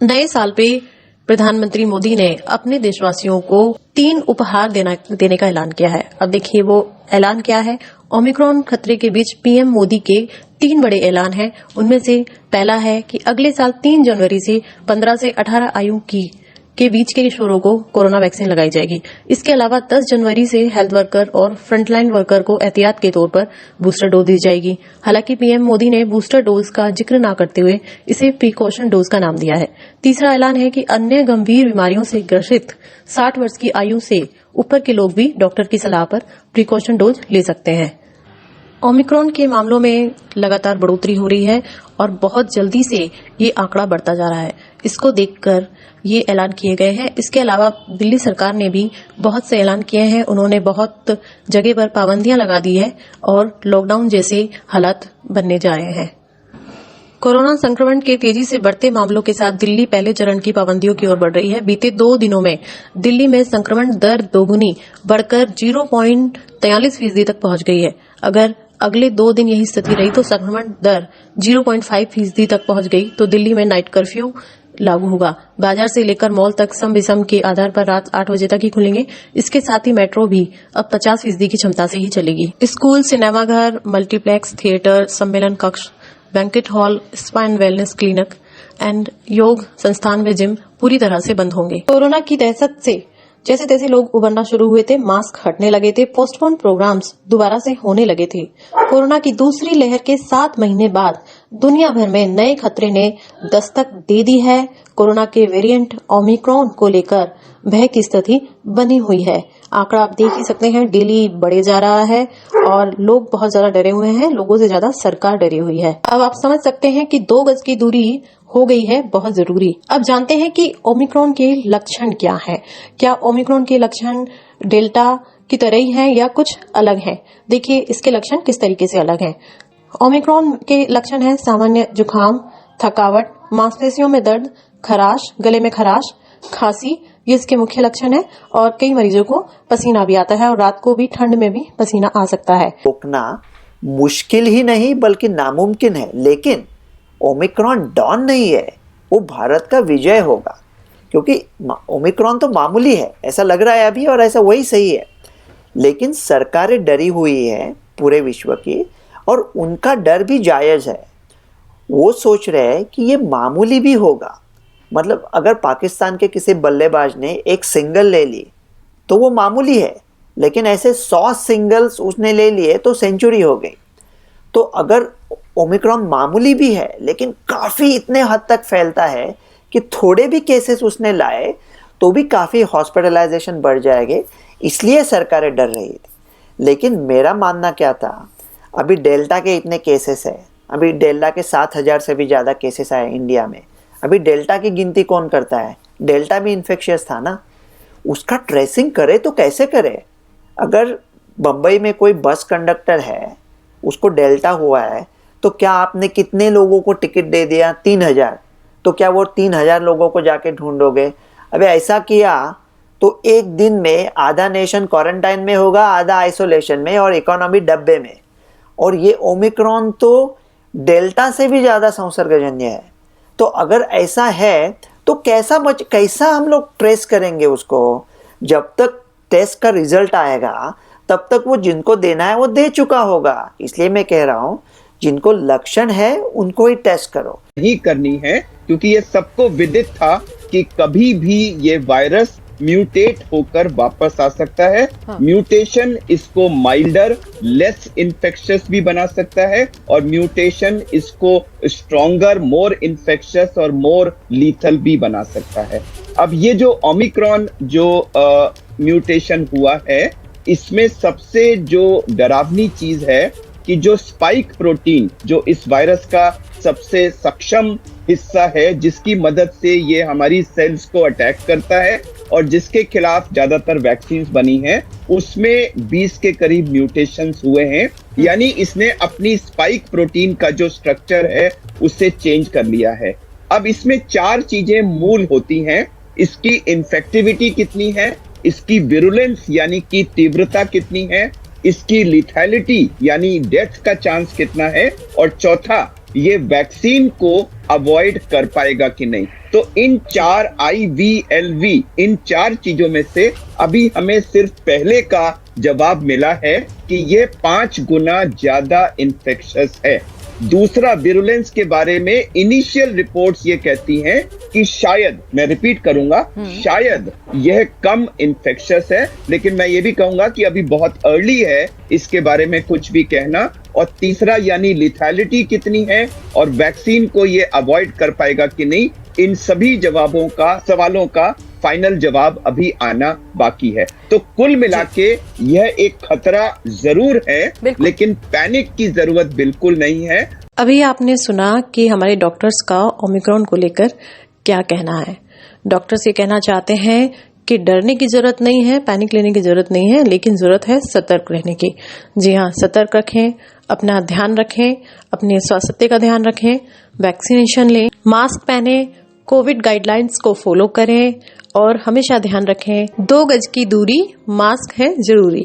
नए साल पे प्रधानमंत्री मोदी ने अपने देशवासियों को 3 उपहार देने का ऐलान किया है। अब देखिए वो ऐलान क्या है। ओमिक्रॉन खतरे के बीच पीएम मोदी के 3 बड़े ऐलान हैं। उनमें से पहला है कि अगले साल 3 जनवरी से 15 से 18 आयु के बीच के किशोरों को कोरोना वैक्सीन लगाई जाएगी। इसके अलावा 10 जनवरी से हेल्थ वर्कर और फ्रंटलाइन वर्कर को एहतियात के तौर पर बूस्टर डोज दी जाएगी। हालांकि पीएम मोदी ने बूस्टर डोज का जिक्र न करते हुए इसे प्रिकॉशन डोज का नाम दिया है। तीसरा ऐलान है कि अन्य गंभीर बीमारियों से ग्रसित 60 वर्ष की आयु से ऊपर के लोग भी डॉक्टर की सलाह पर प्रिकॉशन डोज ले सकते हैं। ओमिक्रॉन के मामलों में लगातार बढ़ोतरी हो रही है और बहुत जल्दी से ये आंकड़ा बढ़ता जा रहा है। इसको देखकर ये ऐलान किए गए हैं। इसके अलावा दिल्ली सरकार ने भी बहुत से ऐलान किए हैं। उन्होंने बहुत जगह पर पाबंदियां लगा दी है और लॉकडाउन जैसे हालात बनने जा रहे हैं। कोरोना संक्रमण के तेजी से बढ़ते मामलों के साथ दिल्ली पहले चरण की पाबंदियों की ओर बढ़ रही है। बीते 2 दिनों में दिल्ली में संक्रमण दर दोगुनी बढ़कर 0.43% तक पहुंच गई है। अगर अगले 2 दिन यही स्थिति रही तो संक्रमण दर 0.5% तक पहुंच गई तो दिल्ली में नाइट कर्फ्यू लागू होगा। बाजार से लेकर मॉल तक सम विषम के आधार पर रात 8 बजे तक ही खुलेंगे। इसके साथ ही मेट्रो भी अब 50% की क्षमता से ही चलेगी। स्कूल, सिनेमाघर, मल्टीप्लेक्स, थिएटर, सम्मेलन कक्ष, banquet hall, spa and wellness clinic and योग संस्थान व जिम पूरी तरह से बंद होंगे। कोरोना की दहशत से जैसे तैसे लोग उबरना शुरू हुए थे, मास्क हटने लगे थे, पोस्टपोन प्रोग्राम्स दोबारा से होने लगे थे। कोरोना की दूसरी लहर के 7 महीने बाद दुनिया भर में नए खतरे ने दस्तक दे दी है। कोरोना के वेरिएंट ओमिक्रॉन को लेकर भय की स्थिति बनी हुई है। आंकड़ा आप देख ही सकते हैं, डेली बढ़े जा रहा है और लोग बहुत ज्यादा डरे हुए हैं। लोगों से ज्यादा सरकार डरी हुई है। अब आप समझ सकते हैं कि 2 गज की दूरी हो गई है बहुत जरूरी। अब जानते हैं कि ओमिक्रॉन के लक्षण क्या हैं। क्या ओमिक्रॉन के लक्षण डेल्टा की तरह ही हैं या कुछ अलग हैं? देखिए इसके लक्षण किस तरीके से अलग हैं। ओमिक्रॉन के लक्षण है सामान्य जुकाम, थकावट, मांसपेशियों में दर्द, खराश, गले में खराश, खांसी, ये इसके मुख्य लक्षण है। और कई मरीजों को पसीना भी आता है और रात को भी ठंड में भी पसीना आ सकता है। रोकना मुश्किल ही नहीं बल्कि नामुमकिन है, लेकिन ओमिक्रॉन डॉन नहीं है, वो भारत का विजय होगा। क्योंकि ओमिक्रॉन तो मामूली है ऐसा लग रहा है अभी, और ऐसा वही सही है। लेकिन सरकारें डरी हुई है पूरे विश्व की, और उनका डर भी जायज़ है। वो सोच रहे हैं कि ये मामूली भी होगा। मतलब अगर पाकिस्तान के किसी बल्लेबाज ने एक सिंगल ले ली तो वो मामूली है, लेकिन ऐसे 100 सिंगल्स उसने ले लिए तो सेंचुरी हो गई। तो अगर ओमिक्रॉन मामूली भी है लेकिन काफ़ी इतने हद तक फैलता है कि थोड़े भी केसेस उसने लाए तो भी काफ़ी हॉस्पिटलाइजेशन बढ़ जाएंगे, इसलिए सरकारें डर रही थी। लेकिन मेरा मानना क्या था, अभी डेल्टा के इतने केसेस है, अभी डेल्टा के 7,000 से भी ज़्यादा केसेस आए इंडिया में। अभी डेल्टा की गिनती कौन करता है? डेल्टा भी इन्फेक्शियस था ना, उसका ट्रेसिंग करे तो कैसे करे? अगर बम्बई में कोई बस कंडक्टर है, उसको डेल्टा हुआ है, तो क्या आपने कितने लोगों को टिकट दे दिया? 3,000। तो क्या वो 3,000 लोगों को जाके ढूंढोगे? अबे ऐसा किया तो एक दिन में आधा नेशन क्वारंटाइन में होगा, आधा आइसोलेशन में और इकोनॉमी डब्बे में। और ये ओमिक्रॉन तो डेल्टा से भी ज़्यादा संसर्गजन्य है। तो अगर ऐसा है तो कैसा हम लोग ट्रेस करेंगे उसको? जब तक टेस्ट का रिजल्ट आएगा तब तक वो जिनको देना है वो दे चुका होगा। इसलिए मैं कह रहा हूँ जिनको लक्षण है उनको ही टेस्ट करो। नहीं करनी है, क्योंकि ये सबको विदित था कि कभी भी ये वायरस म्यूटेट होकर वापस आ सकता है। म्यूटेशन इसको माइल्डर, लेस इन्फेक्शियस भी बना सकता है, और म्यूटेशन इसको स्ट्रॉन्गर, मोर इन्फेक्शियस और मोर लीथल भी बना सकता है। अब ये जो ओमिक्रॉन जो म्यूटेशन हुआ है, इसमें सबसे जो डरावनी चीज है कि जो स्पाइक प्रोटीन, जो इस वायरस का सबसे सक्षम हिस्सा है, जिसकी मदद से ये हमारी सेल्स को अटैक करता है और जिसके खिलाफ ज्यादातर वैक्सीन बनी हैं, उसमें 20 के करीब म्यूटेशंस हुए हैं। यानी इसने अपनी स्पाइक प्रोटीन का जो स्ट्रक्चर है उसे चेंज कर लिया है। अब इसमें 4 चीजें मूल होती हैं। इसकी इन्फेक्टिविटी कितनी है, इसकी विरुलेंस यानी कि तीव्रता कितनी है, इसकी लिथैलिटी यानी डेथ का चांस कितना है, और चौथा ये वैक्सीन को अवॉइड कर पाएगा कि नहीं। तो इन 4 IVLV, इन 4 चीजों में से अभी हमें सिर्फ पहले का जवाब मिला है कि ये 5 गुना ज्यादा इन्फेक्शस है। दूसरा, विरुलेंस के बारे में इनिशियल रिपोर्ट्स ये कहती हैं कि शायद, मैं रिपीट करूंगा, शायद यह कम इन्फेक्शस है, लेकिन मैं ये भी कहूंगा कि अभी बहुत अर्ली है इसके बारे में कुछ भी कहना। और तीसरा, यानी लिथैलिटी कितनी है और वैक्सीन को ये अवॉइड कर पाएगा कि नहीं, इन सभी सवालों का फाइनल जवाब अभी आना बाकी है। तो कुल मिला के यह एक खतरा जरूर है, लेकिन पैनिक की जरूरत बिल्कुल नहीं है। अभी आपने सुना कि हमारे डॉक्टर्स का ओमिक्रॉन को लेकर क्या कहना है। डॉक्टर्स ये कहना चाहते हैं कि डरने की जरूरत नहीं है, पैनिक लेने की जरूरत नहीं है, लेकिन जरूरत है सतर्क रहने की। जी हाँ, सतर्क रखें, अपना ध्यान रखें, अपने स्वास्थ्य का ध्यान रखें, वैक्सीनेशन लें, मास्क पहने, कोविड गाइडलाइंस को फॉलो करें और हमेशा ध्यान रखें 2 गज की दूरी, मास्क है जरूरी।